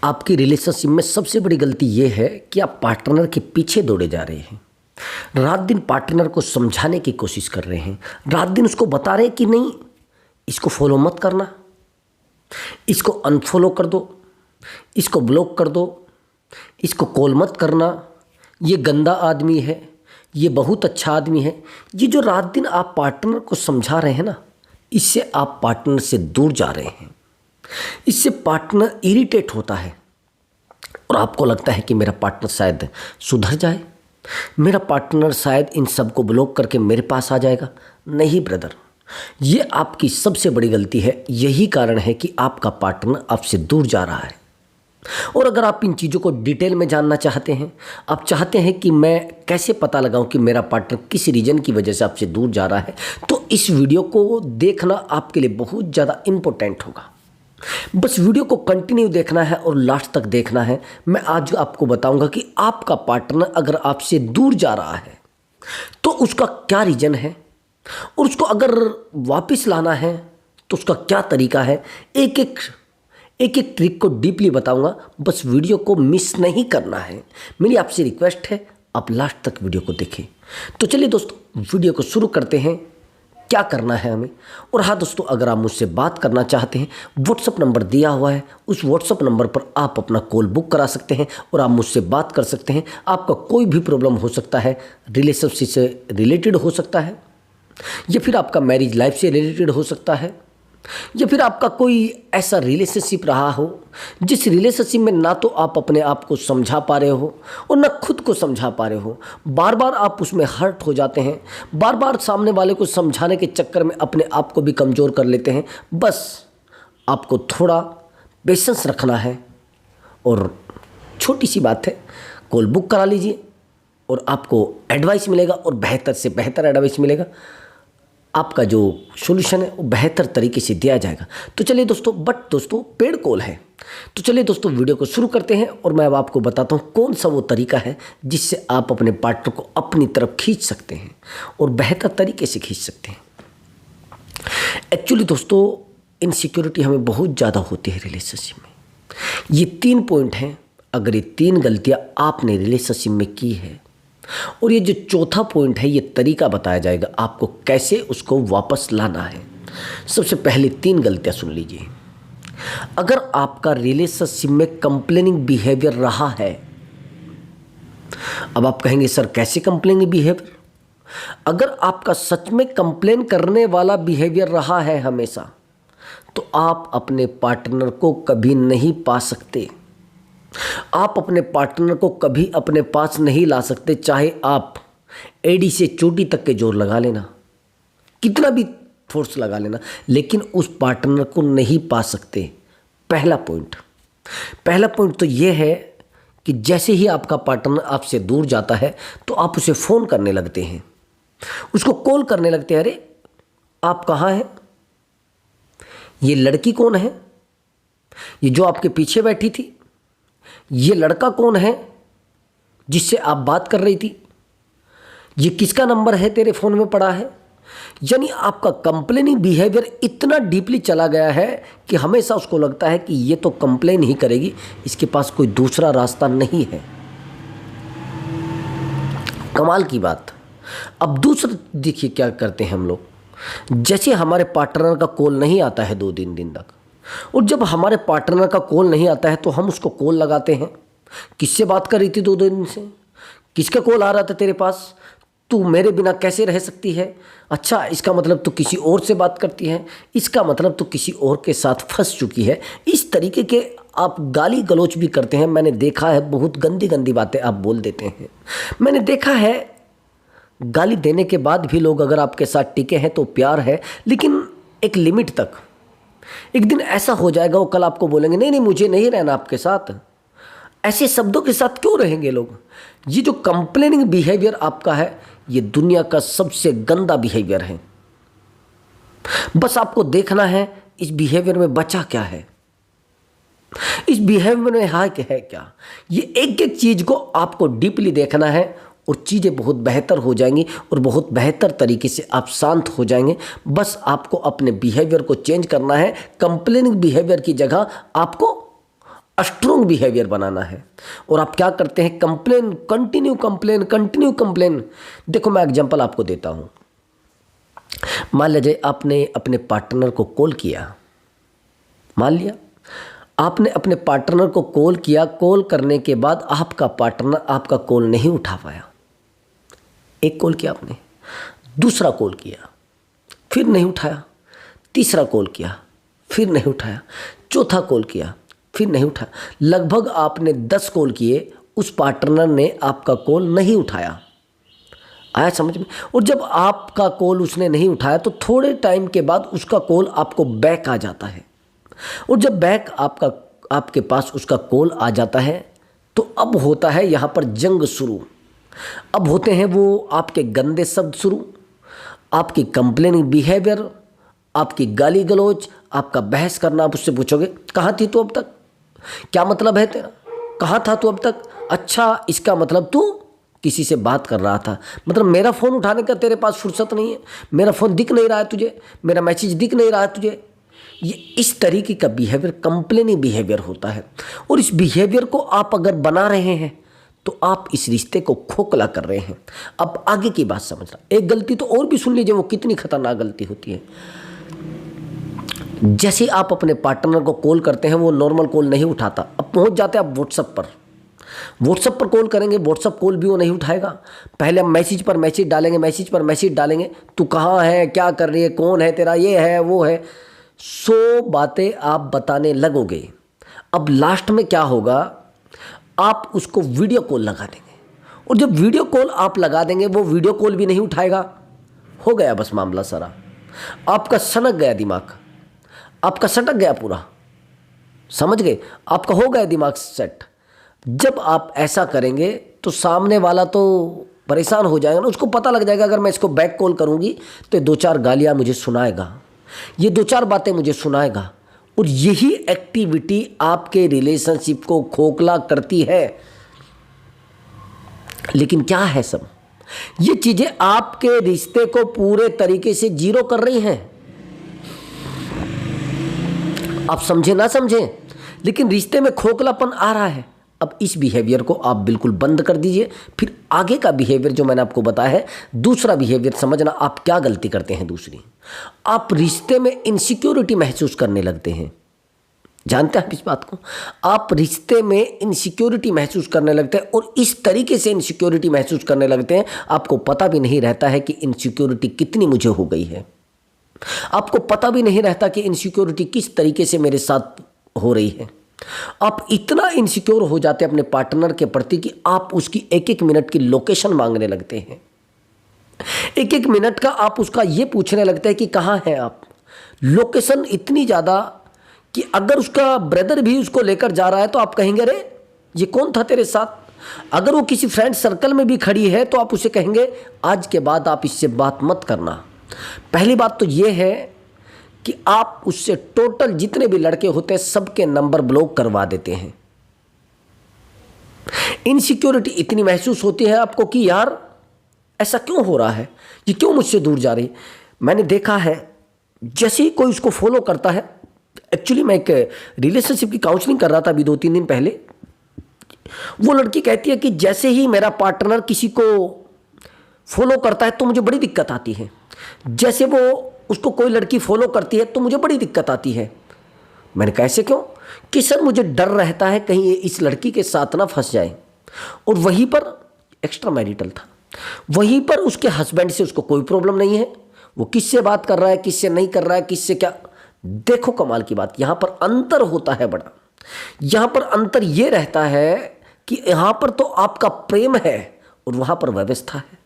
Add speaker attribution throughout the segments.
Speaker 1: आपकी रिलेशनशिप में सबसे बड़ी गलती ये है कि आप पार्टनर के पीछे दौड़े जा रहे हैं। रात दिन पार्टनर को समझाने की कोशिश कर रहे हैं, रात दिन उसको बता रहे हैं कि नहीं इसको फॉलो मत करना, इसको अनफॉलो कर दो, इसको ब्लॉक कर दो, इसको कॉल मत करना, ये गंदा आदमी है, ये बहुत अच्छा आदमी है। ये जो रात दिन आप पार्टनर को समझा रहे हैं ना, इससे आप पार्टनर से दूर जा रहे हैं। इससे पार्टनर इरिटेट होता है और आपको लगता है कि मेरा पार्टनर शायद सुधर जाए, मेरा पार्टनर शायद इन सब को ब्लॉक करके मेरे पास आ जाएगा। नहीं ब्रदर, ये आपकी सबसे बड़ी गलती है। यही कारण है कि आपका पार्टनर आपसे दूर जा रहा है। और अगर आप इन चीज़ों को डिटेल में जानना चाहते हैं, आप चाहते हैं कि मैं कैसे पता लगाऊं कि मेरा पार्टनर किस रीज़न की वजह से आपसे दूर जा रहा है, तो इस वीडियो को देखना आपके लिए बहुत ज़्यादा इम्पोर्टेंट होगा। बस वीडियो को कंटिन्यू देखना है और लास्ट तक देखना है। मैं आज आपको बताऊंगा कि आपका पार्टनर अगर आपसे दूर जा रहा है तो उसका क्या रीज़न है, और उसको अगर वापस लाना है तो उसका क्या तरीका है। एक एक ट्रिक को डीपली बताऊंगा, बस वीडियो को मिस नहीं करना है। मेरी आपसे रिक्वेस्ट है आप लास्ट तक वीडियो को देखें। तो चलिए दोस्तों, वीडियो को शुरू करते हैं। क्या करना है हमें। और हाँ दोस्तों, अगर आप मुझसे बात करना चाहते हैं, व्हाट्सअप नंबर दिया हुआ है, उस व्हाट्सअप नंबर पर आप अपना कॉल बुक करा सकते हैं और आप मुझसे बात कर सकते हैं। आपका कोई भी प्रॉब्लम हो सकता है, रिलेशनशिप से रिलेटेड हो सकता है, या फिर आपका मैरिज लाइफ से रिलेटेड हो सकता है, या फिर आपका कोई ऐसा रिलेशनशिप रहा हो जिस रिलेशनशिप में ना तो आप अपने आप को समझा पा रहे हो और ना खुद को समझा पा रहे हो। बार बार आप उसमें हर्ट हो जाते हैं, बार बार सामने वाले को समझाने के चक्कर में अपने आप को भी कमज़ोर कर लेते हैं। बस आपको थोड़ा पेशेंस रखना है और छोटी सी बात है, कॉल बुक करा लीजिए और आपको एडवाइस मिलेगा और बेहतर से बेहतर एडवाइस मिलेगा। आपका जो सॉल्यूशन है वो बेहतर तरीके से दिया जाएगा। तो चलिए दोस्तों पेड कॉल है, तो चलिए दोस्तों वीडियो को शुरू करते हैं और मैं अब आपको बताता हूँ कौन सा वो तरीका है जिससे आप अपने पार्टनर को अपनी तरफ खींच सकते हैं और बेहतर तरीके से खींच सकते हैं। एक्चुअली दोस्तों, इनसिक्योरिटी हमें बहुत ज़्यादा होती है रिलेशनशिप में। ये 3 पॉइंट हैं, अगर ये 3 गलतियाँ आपने रिलेशनशिप में की है, और ये जो चौथा पॉइंट है, ये तरीका बताया जाएगा आपको कैसे उसको वापस लाना है। सबसे पहले 3 गलतियां सुन लीजिए। अगर आपका रिलेशनशिप में कंप्लेनिंग बिहेवियर रहा है, अब आप कहेंगे सर कैसे कंप्लेनिंग बिहेवियर। अगर आपका सच में कंप्लेन करने वाला बिहेवियर रहा है हमेशा, तो आप अपने पार्टनर को कभी नहीं पा सकते। आप अपने पार्टनर को कभी अपने पास नहीं ला सकते, चाहे आप एड़ी से चोटी तक के जोर लगा लेना, कितना भी फोर्स लगा लेना, लेकिन उस पार्टनर को नहीं पा सकते। पहला पॉइंट तो ये है कि जैसे ही आपका पार्टनर आपसे दूर जाता है तो आप उसे फ़ोन करने लगते हैं, उसको कॉल करने लगते हैं। अरे आप कहाँ हैं, ये लड़की कौन है, ये जो आपके पीछे बैठी थी, ये लड़का कौन है जिससे आप बात कर रही थी, ये किसका नंबर है तेरे फ़ोन में पड़ा है। यानी आपका कंप्लेनिंग बिहेवियर इतना डीपली चला गया है कि हमेशा उसको लगता है कि ये तो कंप्लेन ही करेगी, इसके पास कोई दूसरा रास्ता नहीं है। कमाल की बात। अब दूसरा देखिए क्या करते हैं हम लोग। जैसे हमारे पार्टनर का कॉल नहीं आता है 2-3 दिन तक, और जब हमारे पार्टनर का कॉल नहीं आता है तो हम उसको कॉल लगाते हैं, किससे बात कर रही थी 2 दिन से, किसका कॉल आ रहा था तेरे पास, तू मेरे बिना कैसे रह सकती है, अच्छा इसका मतलब तू किसी और से बात करती है, इसका मतलब तू किसी और के साथ फंस चुकी है। इस तरीके के आप गाली गलौच भी करते हैं। मैंने देखा है बहुत गंदी गंदी बातें आप बोल देते हैं। मैंने देखा है गाली देने के बाद भी लोग अगर आपके साथ टिके हैं तो प्यार है, लेकिन एक लिमिट तक। एक दिन ऐसा हो जाएगा वो कल आपको बोलेंगे नहीं मुझे नहीं रहना आपके साथ। ऐसे शब्दों के साथ क्यों रहेंगे लोग। ये जो कंप्लेनिंग बिहेवियर आपका है, ये दुनिया का सबसे गंदा बिहेवियर है। बस आपको देखना है इस बिहेवियर में बचा क्या है, इस बिहेवियर में है क्या। ये एक एक चीज को आपको डीपली देखना है और चीज़ें बहुत बेहतर हो जाएंगी और बहुत बेहतर तरीके से आप शांत हो जाएंगे। बस आपको अपने बिहेवियर को चेंज करना है। कंप्लेनिंग बिहेवियर की जगह आपको स्ट्रोंग बिहेवियर बनाना है। और आप क्या करते हैं, कंप्लेन, कंटिन्यू कंप्लेन। देखो मैं एग्जांपल आपको देता हूं। मान लीजिए आपने अपने पार्टनर को कॉल किया, मान लिया आपने अपने पार्टनर को कॉल किया, कॉल करने के बाद आपका पार्टनर आपका कॉल नहीं उठा पाया। एक कॉल किया आपने, दूसरा कॉल किया, फिर नहीं उठाया, तीसरा कॉल किया, फिर नहीं उठाया, चौथा कॉल किया, फिर नहीं उठाया। लगभग आपने 10 कॉल किए, उस पार्टनर ने आपका कॉल नहीं उठाया। आया समझ में? और जब आपका कॉल उसने नहीं उठाया तो थोड़े टाइम के बाद उसका कॉल आपको बैक आ जाता है। और जब बैक आपके पास उसका कॉल आ जाता है तो अब होता है यहाँ पर जंग शुरू। अब होते हैं वो आपके गंदे शब्द शुरू, आपकी कंप्लेनिंग बिहेवियर, आपकी गाली गलौज, आपका बहस करना। आप उससे पूछोगे कहाँ थी तू अब तक, क्या मतलब है तेरा, कहाँ था तू अब तक? अच्छा, इसका मतलब तू किसी से बात कर रहा था, मतलब मेरा फ़ोन उठाने का तेरे पास फुर्सत नहीं है, मेरा फ़ोन दिख नहीं रहा है तुझे, मेरा मैसेज दिख नहीं रहा है तुझे। ये इस तरीके का बिहेवियर कंप्लेनिंग बिहेवियर होता है। और इस बिहेवियर को आप अगर बना रहे हैं तो आप इस रिश्ते को खोखला कर रहे हैं। अब आगे की बात समझना। एक गलती तो और भी सुन लीजिए, वो कितनी खतरनाक गलती होती है। जैसे आप अपने पार्टनर को कॉल करते हैं, वो नॉर्मल कॉल नहीं उठाता, अब पहुंच जाते हैं आप व्हाट्सएप पर कॉल करेंगे, व्हाट्सएप कॉल भी वो नहीं उठाएगा। पहले हम मैसेज पर मैसेज डालेंगे, तू कहाँ है, क्या कर रही है, कौन है तेरा, ये है वो है, 100 बातें आप बताने लगोगे। अब लास्ट में क्या होगा, आप उसको वीडियो कॉल लगा देंगे, और जब वीडियो कॉल आप लगा देंगे वो वीडियो कॉल भी नहीं उठाएगा। हो गया बस मामला सारा, आपका सनक गया दिमाग, आपका सटक गया पूरा, समझ गए? आपका हो गया दिमाग सेट। जब आप ऐसा करेंगे तो सामने वाला तो परेशान हो जाएगा ना, उसको पता लग जाएगा अगर मैं इसको बैक कॉल करूंगी तो 2-4 गालियां मुझे सुनाएगा, ये 2-4 बातें मुझे सुनाएगा। और यही एक्टिविटी आपके रिलेशनशिप को खोखला करती है। लेकिन क्या है, सब ये चीजें आपके रिश्ते को पूरे तरीके से जीरो कर रही हैं। आप समझे ना समझे, लेकिन रिश्ते में खोखलापन आ रहा है। अब इस बिहेवियर को आप बिल्कुल बंद कर दीजिए। फिर आगे का बिहेवियर जो मैंने आपको बताया है, दूसरा बिहेवियर समझना। आप क्या गलती करते हैं दूसरी, आप रिश्ते में इनसिक्योरिटी महसूस करने लगते हैं। जानते हैं आप इस बात को? आप रिश्ते में इनसिक्योरिटी महसूस करने लगते हैं, और इस तरीके से इनसिक्योरिटी महसूस करने लगते हैं आपको पता भी नहीं रहता है कि इनसिक्योरिटी कितनी मुझे हो गई है। आपको पता भी नहीं रहता कि इनसिक्योरिटी किस तरीके से मेरे साथ हो रही है। आप इतना इनसिक्योर हो जाते हैं अपने पार्टनर के प्रति कि आप उसकी 1-1 मिनट की लोकेशन मांगने लगते हैं। 1-1 मिनट का आप उसका ये पूछने लगते हैं कि कहाँ हैं आप। लोकेशन इतनी ज़्यादा कि अगर उसका ब्रदर भी उसको लेकर जा रहा है तो आप कहेंगे अरे ये कौन था तेरे साथ। अगर वो किसी फ्रेंड सर्कल में भी खड़ी है तो आप उसे कहेंगे आज के बाद आप इससे बात मत करना। पहली बात तो ये है कि आप उससे टोटल जितने भी लड़के होते हैं सबके नंबर ब्लॉक करवा देते हैं। इनसिक्योरिटी इतनी महसूस होती है आपको कि यार ऐसा क्यों हो रहा है, ये क्यों मुझसे दूर जा रही है। मैंने देखा है जैसे ही कोई उसको फॉलो करता है, एक्चुअली मैं एक रिलेशनशिप की काउंसलिंग कर रहा था अभी 2-3 दिन पहले। वो लड़की कहती है कि जैसे ही मेरा पार्टनर किसी को फॉलो करता है तो मुझे बड़ी दिक्कत आती है, जैसे वो उसको कोई लड़की फॉलो करती है तो मुझे बड़ी दिक्कत आती है। मैंने कहा ऐसे क्यों? कि सर मुझे डर रहता है कहीं ये इस लड़की के साथ ना फंस जाए। और वहीं पर एक्स्ट्रा मैरिटल था, वहीं पर उसके हस्बैंड से उसको कोई प्रॉब्लम नहीं है, वो किससे बात कर रहा है, किससे नहीं कर रहा है, किससे क्या। देखो कमाल की बात, यहाँ पर अंतर होता है बड़ा। यहाँ पर अंतर ये रहता है कि यहाँ पर तो आपका प्रेम है और वहाँ पर व्यवस्था है,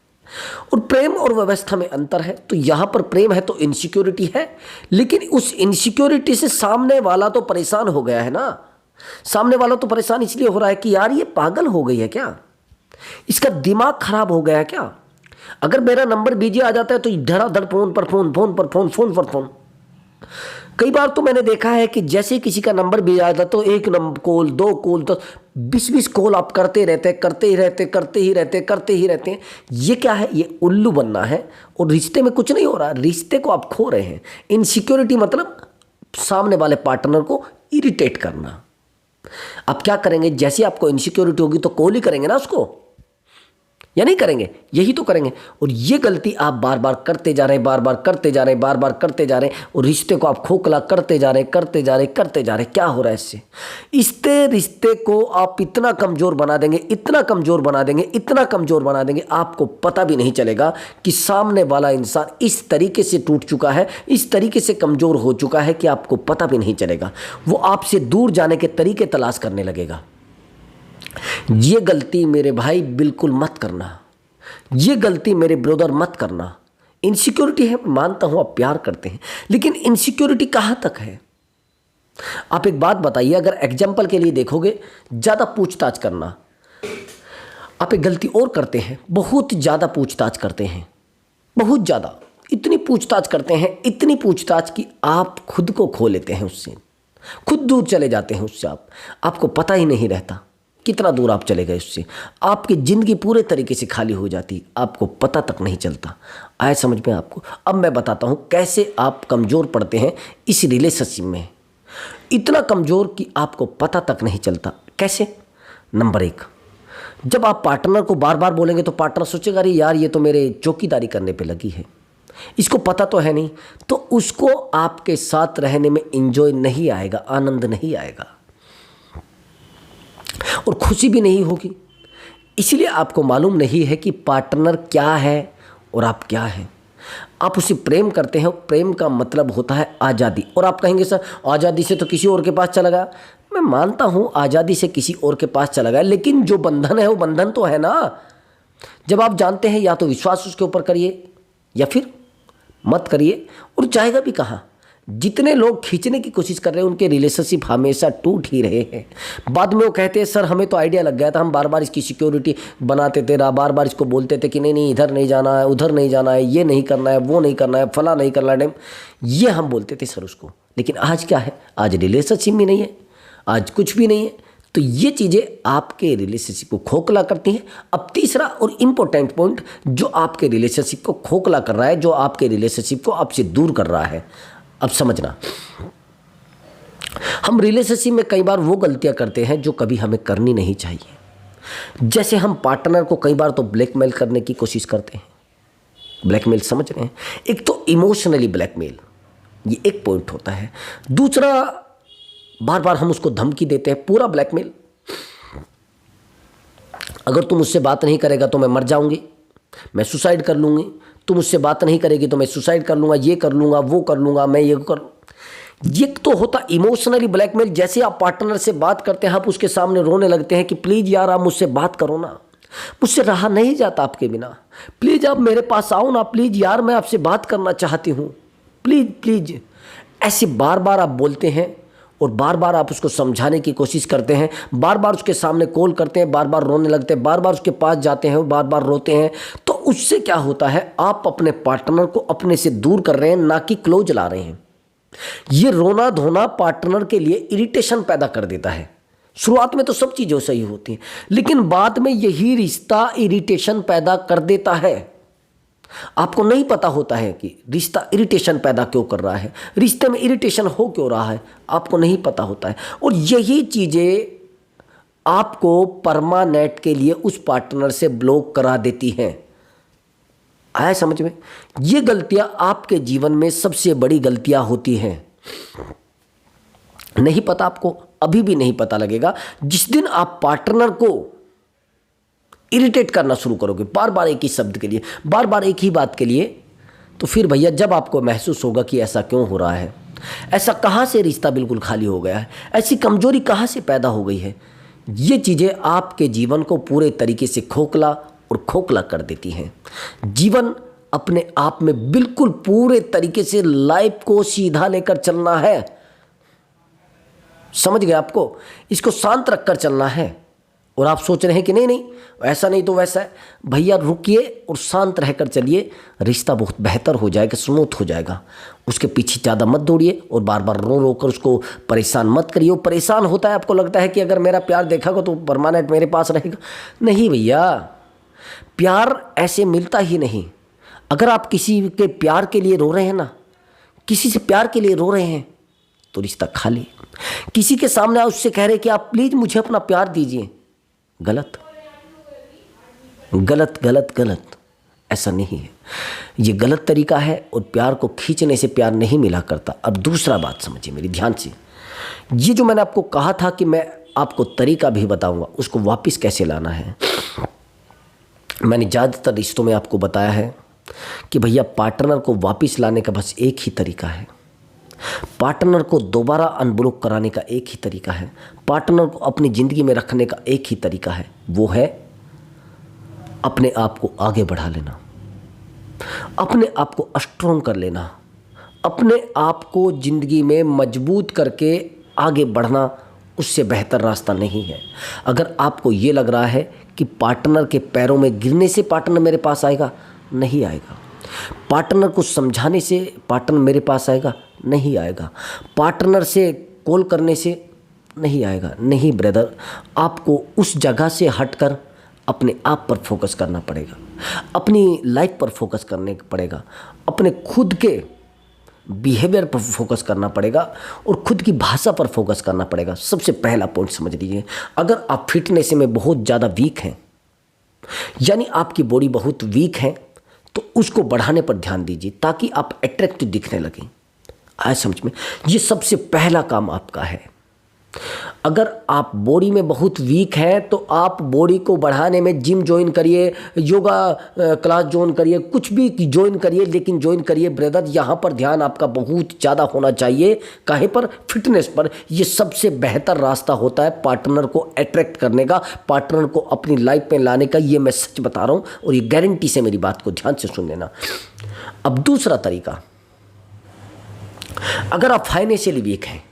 Speaker 1: और प्रेम और व्यवस्था में अंतर है। तो यहाँ पर प्रेम है तो इनसिक्योरिटी है, लेकिन उस इनसिक्योरिटी से सामने वाला तो परेशान हो गया है ना। सामने वाला तो परेशान इसलिए हो रहा है कि यार ये पागल हो गई है क्या, इसका दिमाग खराब हो गया है क्या। अगर मेरा नंबर बिजी आ जाता है तो धड़ाधड़ फोन पर फोन, फोन पर फोन, फोन पर फोन। कई बार तो मैंने देखा है कि जैसे किसी का नंबर बिजी आता तो 1 नंबर कॉल, 2 कॉल, तो 20-20 कॉल आप करते ही रहते हैं। ये क्या है? ये उल्लू बनना है, और रिश्ते में कुछ नहीं हो रहा, रिश्ते को आप खो रहे हैं। इनसिक्योरिटी मतलब सामने वाले पार्टनर को इरिटेट करना। आप क्या करेंगे? जैसे आपको इनसिक्योरिटी होगी तो कॉल ही करेंगे ना उसको, या नहीं करेंगे? यही तो करेंगे। और ये गलती आप बार बार करते जा रहे हैं, बार बार करते जा रहे हैं, बार बार करते जा रहे हैं, और रिश्ते को आप खोखला करते जा रहे हैं, करते जा रहे हैं, करते जा रहे हैं। क्या हो रहा है इससे? इससे रिश्ते को आप इतना कमज़ोर बना देंगे, इतना कमज़ोर बना देंगे, इतना कमज़ोर बना देंगे, आपको पता भी नहीं चलेगा कि सामने वाला इंसान इस तरीके से टूट चुका है, इस तरीके से कमज़ोर हो चुका है कि आपको पता भी नहीं चलेगा। वो आपसे दूर जाने के तरीके तलाश करने लगेगा। ये गलती मेरे भाई बिल्कुल मत करना, ये गलती मेरे ब्रदर मत करना। इनसिक्योरिटी है, मानता हूं आप प्यार करते हैं, लेकिन इनसिक्योरिटी कहां तक है? आप एक बात बताइए, अगर एग्जाम्पल के लिए देखोगे, ज़्यादा पूछताछ करना, आप एक गलती और करते हैं, बहुत ज़्यादा पूछताछ करते हैं, बहुत ज़्यादा, इतनी पूछताछ करते हैं, इतनी पूछताछ कि आप खुद को खो लेते हैं उससे, खुद दूर चले जाते हैं उससे। आपको पता ही नहीं रहता कितना दूर आप चले गए उससे। आपकी ज़िंदगी पूरे तरीके से खाली हो जाती, आपको पता तक नहीं चलता। आए समझ में आपको? अब मैं बताता हूँ कैसे आप कमज़ोर पड़ते हैं इस रिलेशनशिप में, इतना कमज़ोर कि आपको पता तक नहीं चलता। कैसे? नंबर 1, जब आप पार्टनर को बार बार बोलेंगे तो पार्टनर सोचेगा अरे यार ये तो मेरे चौकीदारी करने पे लगी है, इसको पता तो है नहीं, तो उसको आपके साथ रहने में एंजॉय नहीं आएगा, आनंद नहीं आएगा और खुशी भी नहीं होगी। इसलिए आपको मालूम नहीं है कि पार्टनर क्या है और आप क्या हैं। आप उसे प्रेम करते हैं, प्रेम का मतलब होता है आज़ादी। और आप कहेंगे सर आज़ादी से तो किसी और के पास चला गया। मैं मानता हूँ आज़ादी से किसी और के पास चला गया, लेकिन जो बंधन है वो बंधन तो है ना। जब आप जानते हैं या तो विश्वास उसके ऊपर करिए या फिर मत करिए, और जाएगा भी कहाँ। जितने लोग खींचने की कोशिश कर रहे हैं उनके रिलेशनशिप हमेशा टूट ही रहे हैं। बाद में वो कहते हैं सर हमें तो आइडिया लग गया था, हम बार बार इसकी सिक्योरिटी बनाते थे, बार बार इसको बोलते थे कि नहीं नहीं इधर नहीं जाना है, उधर नहीं जाना है, ये नहीं करना है, वो नहीं करना है, फला नहीं करना है, ये हम बोलते थे सर उसको। लेकिन आज क्या है? आज रिलेशनशिप भी नहीं है, आज कुछ भी नहीं है। तो ये चीज़ें आपके रिलेशनशिप को खोखला करती हैं। अब तीसरा और इम्पोर्टेंट पॉइंट जो आपके रिलेशनशिप को खोखला कर रहा है, जो आपके रिलेशनशिप को आपसे दूर कर रहा है, अब समझना, हम रिलेशनशिप में कई बार वो गलतियां करते हैं जो कभी हमें करनी नहीं चाहिए। जैसे हम पार्टनर को कई बार तो ब्लैकमेल करने की कोशिश करते हैं। ब्लैकमेल समझ रहे हैं? एक तो इमोशनली ब्लैकमेल, ये एक पॉइंट होता है। दूसरा, बार बार हम उसको धमकी देते हैं, पूरा ब्लैकमेल। अगर तुम मुझसे बात नहीं करेगा तो मैं मर जाऊंगी, मैं सुसाइड कर लूंगी, तुम मुझसे बात नहीं करेगी तो मैं सुसाइड कर लूंगा, ये कर लूंगा, वो कर लूंगा, मैं ये कर। ये तो होता इमोशनली ब्लैकमेल। जैसे आप पार्टनर से बात करते हैं, आप उसके सामने रोने लगते हैं कि प्लीज़ यार आप मुझसे बात करो ना, मुझसे रहा नहीं जाता आपके बिना, प्लीज़ आप मेरे पास आओ ना, प्लीज़ यार मैं आपसे बात करना चाहती हूँ, प्लीज़ प्लीज़। ऐसे बार बार आप बोलते हैं और बार बार आप उसको समझाने की कोशिश करते हैं, बार बार उसके सामने कॉल करते हैं, बार बार रोने लगते हैं, बार बार उसके पास जाते हैं, बार बार रोते हैं। तो उससे क्या होता है? आप अपने पार्टनर को अपने से दूर कर रहे हैं, ना कि क्लोज ला रहे हैं। ये रोना धोना पार्टनर के लिए इरिटेशन पैदा कर देता है। शुरुआत में तो सब चीज़ें सही होती हैं, लेकिन बाद में यही रिश्ता इरिटेशन पैदा कर देता है। आपको नहीं पता होता है कि रिश्ता इरिटेशन पैदा क्यों कर रहा है, रिश्ते में इरिटेशन हो क्यों रहा है, आपको नहीं पता होता है। और यही चीज़ें आपको परमानेंट के लिए उस पार्टनर से ब्लॉक करा देती हैं। आया समझ में? ये गलतियां आपके जीवन में सबसे बड़ी गलतियां होती हैं। नहीं पता आपको? अभी भी नहीं पता लगेगा। जिस दिन आप पार्टनर को इरिटेट करना शुरू करोगे बार बार एक ही शब्द के लिए, बार बार एक ही बात के लिए, तो फिर भैया जब आपको महसूस होगा कि ऐसा क्यों हो रहा है, ऐसा कहाँ से रिश्ता बिल्कुल खाली हो गया है, ऐसी कमजोरी कहाँ से पैदा हो गई है, ये चीज़ें आपके जीवन को पूरे तरीके से खोखला और खोखला कर देती हैं। जीवन अपने आप में बिल्कुल पूरे तरीके से लाइफ को सीधा लेकर चलना है। समझ गए आपको? इसको शांत रखकर चलना है। और आप सोच रहे हैं कि नहीं नहीं ऐसा नहीं तो वैसा है, भैया रुकिए और शांत रहकर चलिए, रिश्ता बहुत बेहतर हो जाएगा, स्मूथ हो जाएगा। उसके पीछे ज़्यादा मत दौड़िए और बार बार रो रो कर उसको परेशान मत करिए। वो परेशान होता है, आपको लगता है कि अगर मेरा प्यार देखेगा तो परमानेंट मेरे पास रहेगा। नहीं भैया, प्यार ऐसे मिलता ही नहीं। अगर आप किसी के प्यार के लिए रो रहे हैं ना, किसी से प्यार के लिए रो रहे हैं, तो रिश्ता खाली। किसी के सामने आप उससे कह रहे कि आप प्लीज मुझे अपना प्यार दीजिए, गलत गलत गलत गलत, ऐसा नहीं है, ये गलत तरीका है और प्यार को खींचने से प्यार नहीं मिला करता। अब दूसरा बात समझिए मेरी ध्यान से, ये जो मैंने आपको कहा था कि मैं आपको तरीका भी बताऊंगा उसको वापस कैसे लाना है। मैंने ज़्यादातर रिश्तों में आपको बताया है कि भैया पार्टनर को वापस लाने का बस एक ही तरीका है, पार्टनर को दोबारा अनब्लॉक कराने का एक ही तरीका है, पार्टनर को अपनी ज़िंदगी में रखने का एक ही तरीका है, वो है अपने आप को आगे बढ़ा लेना, अपने आप को स्ट्रॉन्ग कर लेना, अपने आप को ज़िंदगी में मजबूत करके आगे बढ़ना। उससे बेहतर रास्ता नहीं है। अगर आपको ये लग रहा है कि पार्टनर के पैरों में गिरने से पार्टनर मेरे पास आएगा, नहीं आएगा। पार्टनर को समझाने से पार्टनर मेरे पास आएगा, नहीं आएगा। पार्टनर से कॉल करने से नहीं आएगा। नहीं ब्रदर, आपको उस जगह से हटकर अपने आप पर फोकस करना पड़ेगा, अपनी लाइफ पर फोकस करने पड़ेगा, अपने खुद के बिहेवियर पर फोकस करना पड़ेगा और खुद की भाषा पर फोकस करना पड़ेगा। सबसे पहला पॉइंट समझ लीजिए, अगर आप फिटनेस में बहुत ज़्यादा वीक हैं, यानी आपकी बॉडी बहुत वीक है, तो उसको बढ़ाने पर ध्यान दीजिए ताकि आप अट्रैक्टिव दिखने लगें। आए समझ में? ये सबसे पहला काम आपका है। अगर आप बॉडी में बहुत वीक हैं तो आप बॉडी को बढ़ाने में जिम ज्वाइन करिए, योगा क्लास ज्वाइन करिए, कुछ भी ज्वाइन करिए, लेकिन ज्वाइन करिए ब्रदर, यहाँ पर ध्यान आपका बहुत ज़्यादा होना चाहिए। काहे पर? फिटनेस पर। ये सबसे बेहतर रास्ता होता है पार्टनर को अट्रैक्ट करने का, पार्टनर को अपनी लाइफ में लाने का। ये मैं सच बता रहा हूँ और ये गारंटी से मेरी बात को ध्यान से सुन लेना। अब दूसरा तरीका, अगर आप फाइनेंशियली वीक हैं,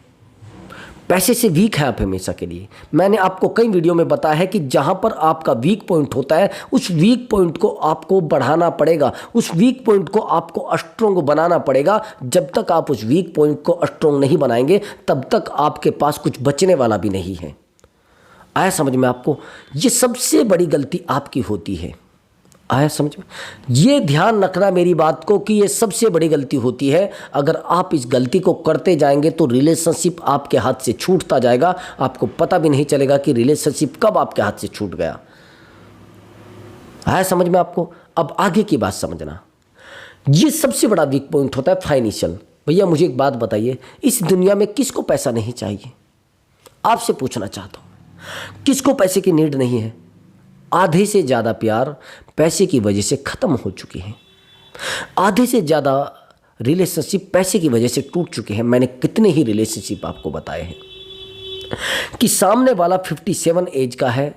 Speaker 1: पैसे से वीक है आप हमेशा के लिए, मैंने आपको कई वीडियो में बताया है कि जहाँ पर आपका वीक पॉइंट होता है उस वीक पॉइंट को आपको बढ़ाना पड़ेगा, उस वीक पॉइंट को आपको स्ट्रॉन्ग बनाना पड़ेगा। जब तक आप उस वीक पॉइंट को स्ट्रॉन्ग नहीं बनाएंगे तब तक आपके पास कुछ बचने वाला भी नहीं है। आया समझ में आपको? ये सबसे बड़ी गलती आपकी होती है। आया समझ में? ये ध्यान रखना मेरी बात को कि ये सबसे बड़ी गलती होती है। अगर आप इस गलती को करते जाएंगे तो रिलेशनशिप आपके हाथ से छूटता जाएगा, आपको पता भी नहीं चलेगा कि रिलेशनशिप कब आपके हाथ से छूट गया। आया समझ में आपको? अब आगे की बात समझना। ये सबसे बड़ा वीक पॉइंट होता है फाइनेंशियल। भैया मुझे एक बात बताइए, इस दुनिया में किसको पैसा नहीं चाहिए? आपसे पूछना चाहता हूँ, किसको पैसे की नीड नहीं है? आधे से ज़्यादा प्यार पैसे की वजह से ख़त्म हो चुके हैं, आधे से ज़्यादा रिलेशनशिप पैसे की वजह से टूट चुके हैं। मैंने कितने ही रिलेशनशिप आपको बताए हैं कि सामने वाला 57 एज का है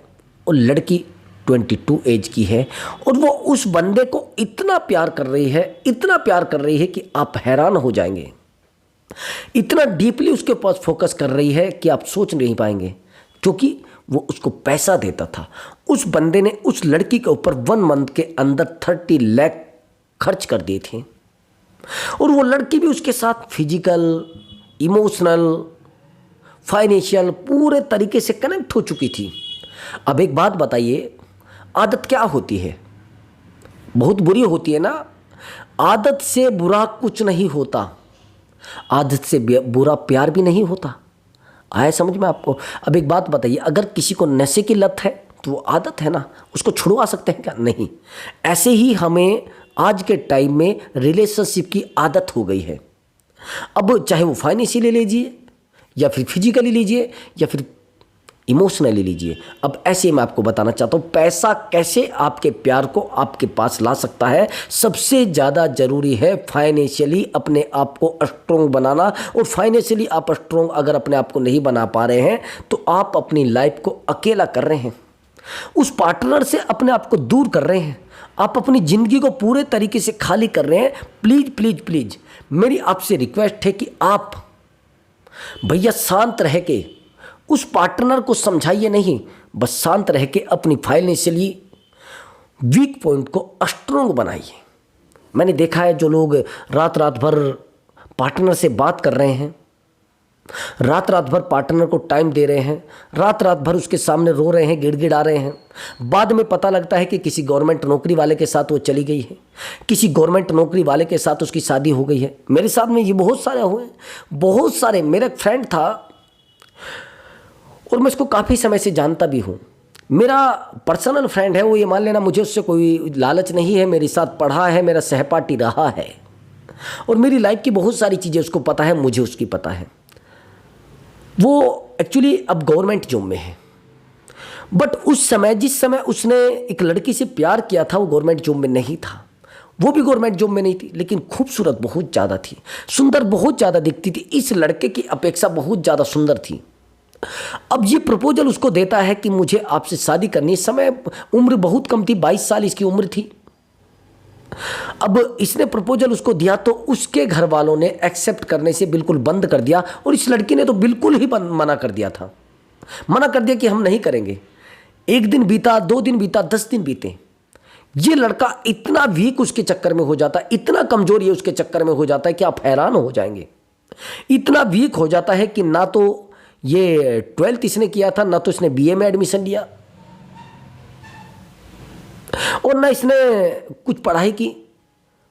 Speaker 1: और लड़की 22 एज की है और वो उस बंदे को इतना प्यार कर रही है, इतना प्यार कर रही है कि आप हैरान हो जाएंगे। इतना डीपली उसके पास फोकस कर रही है कि आप सोच नहीं पाएंगे, क्योंकि वो उसको पैसा देता था। उस बंदे ने उस लड़की के ऊपर 1 मंथ के अंदर 30 लाख खर्च कर दिए थे और वो लड़की भी उसके साथ फिजिकल, इमोशनल, फाइनेंशियल पूरे तरीके से कनेक्ट हो चुकी थी। अब एक बात बताइए, आदत क्या होती है? बहुत बुरी होती है ना। आदत से बुरा कुछ नहीं होता, आदत से बुरा प्यार भी नहीं होता। आया समझ में आपको? अब एक बात बताइए, अगर किसी को नशे की लत है तो वो आदत है ना, उसको छुड़वा सकते हैं क्या? नहीं। ऐसे ही हमें आज के टाइम में रिलेशनशिप की आदत हो गई है। अब चाहे वो फाइनेंशियली लीजिए या फिर फिजिकली लीजिए या फिर इमोशनली लीजिए। अब ऐसे मैं आपको बताना चाहता हूँ पैसा कैसे आपके प्यार को आपके पास ला सकता है। सबसे ज़्यादा ज़रूरी है फाइनेंशियली अपने आप को स्ट्रॉन्ग बनाना, और फाइनेंशियली आप स्ट्रॉन्ग अगर अपने आप को नहीं बना पा रहे हैं तो आप अपनी लाइफ को अकेला कर रहे हैं, उस पार्टनर से अपने आप को दूर कर रहे हैं, आप अपनी ज़िंदगी को पूरे तरीके से खाली कर रहे हैं। प्लीज़ प्लीज़ प्लीज़ मेरी आपसे रिक्वेस्ट है कि आप भैया शांत रह के उस पार्टनर को समझाइए नहीं, बस शांत रह के अपनी फाइनेंशियली वीक पॉइंट को स्ट्रॉन्ग बनाइए। मैंने देखा है जो लोग रात रात भर पार्टनर से बात कर रहे हैं, रात रात भर पार्टनर को टाइम दे रहे हैं, रात रात भर उसके सामने रो रहे हैं, गिड़गिड़ा रहे हैं। बाद में पता लगता है कि किसी गवर्नमेंट नौकरी वाले के साथ वो चली गई है, किसी गवर्नमेंट नौकरी वाले के साथ उसकी शादी हो गई है। मेरे साथ में ये बहुत सारे हुए, बहुत सारे। मेरा एक फ्रेंड था और मैं उसको काफ़ी समय से जानता भी हूँ, मेरा पर्सनल फ्रेंड है वो। ये मान लेना मुझे उससे कोई लालच नहीं है, मेरे साथ पढ़ा है, मेरा सहपाठी रहा है और मेरी लाइफ की बहुत सारी चीज़ें उसको पता है, मुझे उसकी पता है। वो एक्चुअली अब गवर्नमेंट जॉब में है, बट उस समय जिस समय उसने एक लड़की से प्यार किया था वो गवर्नमेंट जॉब में नहीं था, वो भी गवर्नमेंट जॉब में नहीं थी, लेकिन खूबसूरत बहुत ज़्यादा थी, सुंदर बहुत ज़्यादा दिखती थी, इस लड़के की अपेक्षा बहुत ज़्यादा सुंदर थी। अब ये प्रपोजल उसको देता है कि मुझे आपसे शादी करनी है। समय उम्र बहुत कम थी, 22 साल इसकी उम्र थी। अब इसने प्रपोजल उसको दिया तो उसके घर वालों ने एक्सेप्ट करने से बिल्कुल बंद कर दिया और इस लड़की ने तो बिल्कुल ही मना कर दिया था, मना कर दिया कि हम नहीं करेंगे। 1 दिन बीता, 2 दिन बीता, 10 दिन बीते, ये लड़का इतना वीक उसके चक्कर में हो जाता है, इतना कमजोर ये उसके चक्कर में हो जाता है कि आप हैरान हो जाएंगे। इतना वीक हो जाता है कि ना तो ये 12th इसने किया था, ना तो इसने बीए में एडमिशन लिया और ना इसने कुछ पढ़ाई की,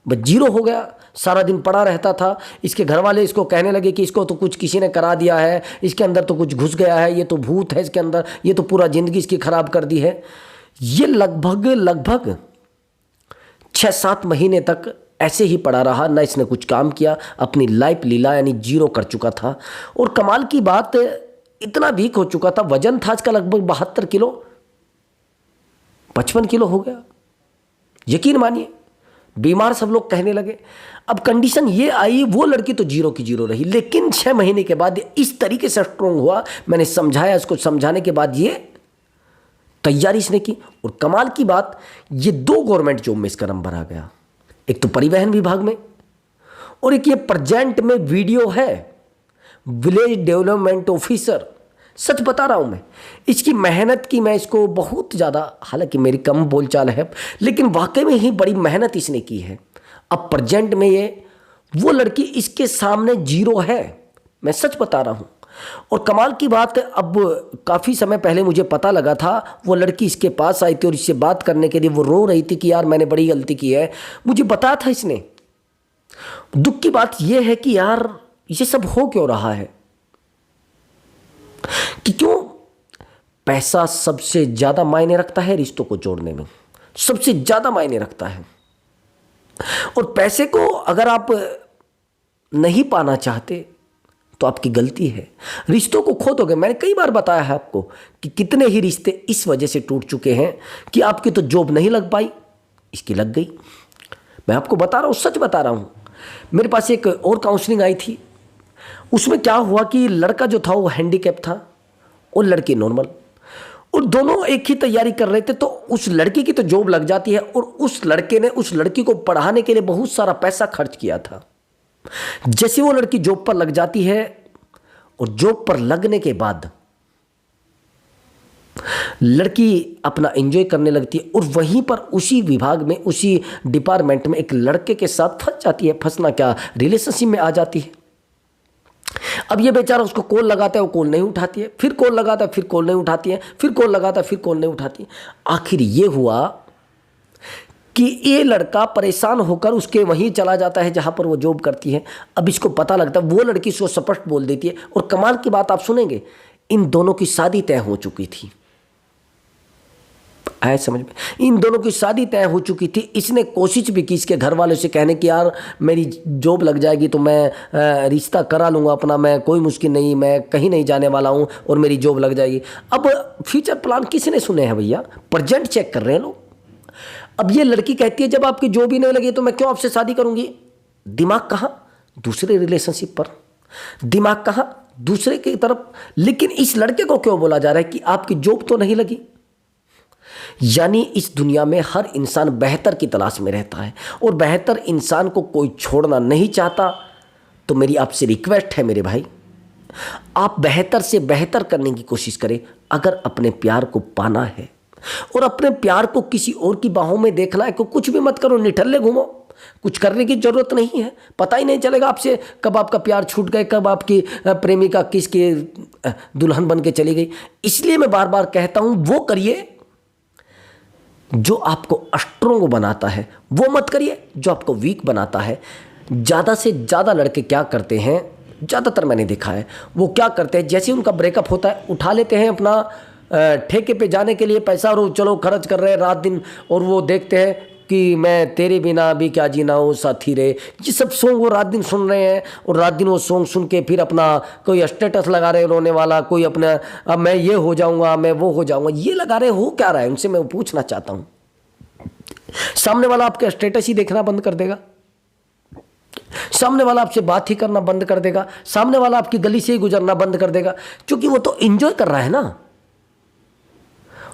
Speaker 1: बस जीरो हो गया। सारा दिन पड़ा रहता था। इसके घर वाले इसको कहने लगे कि इसको तो कुछ किसी ने करा दिया है, इसके अंदर तो कुछ घुस गया है, ये तो भूत है इसके अंदर, ये तो पूरा ज़िंदगी इसकी खराब कर दी है। ये लगभग 6-7 महीने तक ऐसे ही पड़ा रहा, ना इसने कुछ काम किया, अपनी लाइफ लीला यानी जीरो कर चुका था। और कमाल की बात, इतना वीक हो चुका था, वजन था इसका लगभग 72 किलो, 55 किलो हो गया। यकीन मानिए, बीमार सब लोग कहने लगे। अब कंडीशन ये आई, वो लड़की तो जीरो की जीरो रही, लेकिन 6 महीने के बाद इस तरीके से स्ट्रोंग हुआ। मैंने समझाया, इसको समझाने के बाद ये तैयारी इसने की। और कमाल की बात, ये 2 गवर्नमेंट जॉब में इसका नंबर आ गया, एक तो परिवहन विभाग में और एक ये प्रेजेंट में वीडियो है, विलेज डेवलपमेंट ऑफिसर। सच बता रहा हूं मैं, इसकी मेहनत की मैं इसको बहुत ज़्यादा, हालांकि मेरी कम बोलचाल है, लेकिन वाकई में ही बड़ी मेहनत इसने की है। अब प्रेजेंट में ये वो लड़की इसके सामने जीरो है, मैं सच बता रहा हूं। और कमाल की बात है, अब काफ़ी समय पहले मुझे पता लगा था, वो लड़की इसके पास आई थी और इससे बात करने के लिए वो रो रही थी कि यार मैंने बड़ी गलती की है। मुझे बताया था इसने। दुख की बात यह है कि यार ये सब हो क्यों रहा है, कि क्यों पैसा सबसे ज़्यादा मायने रखता है रिश्तों को जोड़ने में, सबसे ज़्यादा मायने रखता है। और पैसे को अगर आप नहीं पाना चाहते तो आपकी गलती है, रिश्तों को खो दोगे। मैंने कई बार बताया है आपको कि कितने ही रिश्ते इस वजह से टूट चुके हैं कि आपकी तो जॉब नहीं लग पाई, इसकी लग गई। मैं आपको बता रहा हूँ, सच बता रहा हूँ। मेरे पास एक और काउंसलिंग आई थी, उसमें क्या हुआ कि लड़का जो था वो हैंडीकैप था और लड़की नॉर्मल, और दोनों एक ही तैयारी कर रहे थे। तो उस लड़की की तो जॉब लग जाती है और उस लड़के ने उस लड़की को पढ़ाने के लिए बहुत सारा पैसा खर्च किया था। जैसे वो लड़की जॉब पर लग जाती है और जॉब पर लगने के बाद लड़की अपना एंजॉय करने लगती है और वहीं पर उसी विभाग में, उसी डिपार्टमेंट में एक लड़के के साथ फंस जाती है। फंसना क्या, रिलेशनशिप में आ जाती है। अब ये बेचारा उसको कॉल लगाता है, वो कॉल नहीं उठाती है, फिर कॉल लगाता है, फिर कॉल नहीं उठाती है, फिर कॉल लगाता है, फिर कॉल नहीं उठाती है। आखिर ये हुआ कि ये लड़का परेशान होकर उसके वहीं चला जाता है जहां पर वो जॉब करती है। अब इसको पता लगता है, वो लड़की इसको स्पष्ट बोल देती है। और कमाल की बात आप सुनेंगे, इन दोनों की शादी तय हो चुकी थी। आए समझ में, इन दोनों की शादी तय हो चुकी थी। इसने कोशिश भी की इसके घर वालों से कहने की यार मेरी जॉब लग जाएगी तो मैं रिश्ता करा लूँगा अपना, मैं कोई मुश्किल नहीं, मैं कहीं नहीं जाने वाला हूँ और मेरी जॉब लग जाएगी। अब फ्यूचर प्लान किसी ने सुने हैं भैया, प्रेजेंट चेक कर रहे हैं लोग। अब ये लड़की कहती है जब आपकी जॉब ही नहीं लगी तो मैं क्यों आपसे शादी करूँगी। दिमाग कहाँ, दूसरे रिलेशनशिप पर, दिमाग कहाँ, दूसरे की तरफ। लेकिन इस लड़के को क्यों बोला जा रहा है कि आपकी जॉब तो नहीं लगी। यानी इस दुनिया में हर इंसान बेहतर की तलाश में रहता है और बेहतर इंसान को कोई छोड़ना नहीं चाहता। तो मेरी आपसे रिक्वेस्ट है मेरे भाई, आप बेहतर से बेहतर करने की कोशिश करें। अगर अपने प्यार को पाना है और अपने प्यार को किसी और की बाहों में देखना है तो कुछ भी मत करो, निठल्ले घूमो, कुछ करने की ज़रूरत नहीं है। पता ही नहीं चलेगा आपसे कब आपका प्यार छूट गए, कब आपकी प्रेमिका किसके दुल्हन बन के चली गई। इसलिए मैं बार बार कहता हूँ वो करिए जो आपको स्ट्रोंग बनाता है, वो मत करिए जो आपको वीक बनाता है। ज़्यादा से ज़्यादा लड़के क्या करते हैं, ज़्यादातर मैंने देखा है, वो क्या करते हैं जैसे ही उनका ब्रेकअप होता है उठा लेते हैं अपना ठेके पे जाने के लिए पैसा और चलो खर्च कर रहे हैं रात दिन, और वो देखते हैं कि मैं तेरे बिना भी क्या जीना हो साथी रे, ये सब सॉन्ग वो रात दिन सुन रहे हैं। और रात दिन वो सॉन्ग सुन के फिर अपना कोई स्टेटस लगा रहे रोने वाला, कोई अपना अब मैं ये हो जाऊंगा, मैं वो हो जाऊंगा, ये लगा रहे हो क्या रहा है उनसे मैं पूछना चाहता हूँ। सामने वाला आपके स्टेटस ही देखना बंद कर देगा, सामने वाला आपसे बात ही करना बंद कर देगा, सामने वाला आपकी गली से ही गुजरना बंद कर देगा, क्योंकि वो तो एंजॉय कर रहा है ना,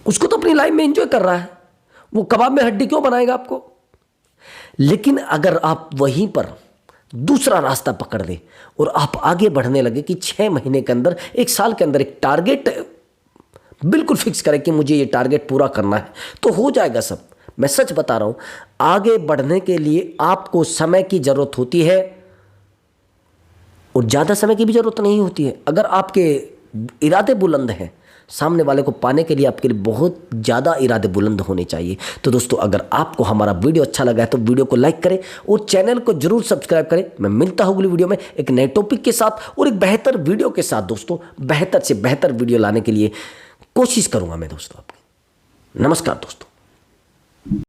Speaker 1: उसको तो अपनी लाइफ में एंजॉय कर रहा है। वो कबाब में हड्डी क्यों बनाएगा आपको। लेकिन अगर आप वहीं पर दूसरा रास्ता पकड़ दे और आप आगे बढ़ने लगे कि 6 महीने के अंदर, 1 साल के अंदर एक टारगेट बिल्कुल फिक्स करें कि मुझे ये टारगेट पूरा करना है, तो हो जाएगा सब। मैं सच बता रहा हूं, आगे बढ़ने के लिए आपको समय की जरूरत होती है और ज़्यादा समय की भी जरूरत नहीं होती है। अगर आपके इरादे बुलंद हैं, सामने वाले को पाने के लिए आपके लिए बहुत ज़्यादा इरादे बुलंद होने चाहिए। तो दोस्तों, अगर आपको हमारा वीडियो अच्छा लगा है तो वीडियो को लाइक करें और चैनल को जरूर सब्सक्राइब करें। मैं मिलता हूँ अगली वीडियो में एक नए टॉपिक के साथ और एक बेहतर वीडियो के साथ। दोस्तों, बेहतर से बेहतर वीडियो लाने के लिए कोशिश करूँगा मैं दोस्तों आपकी। नमस्कार दोस्तों।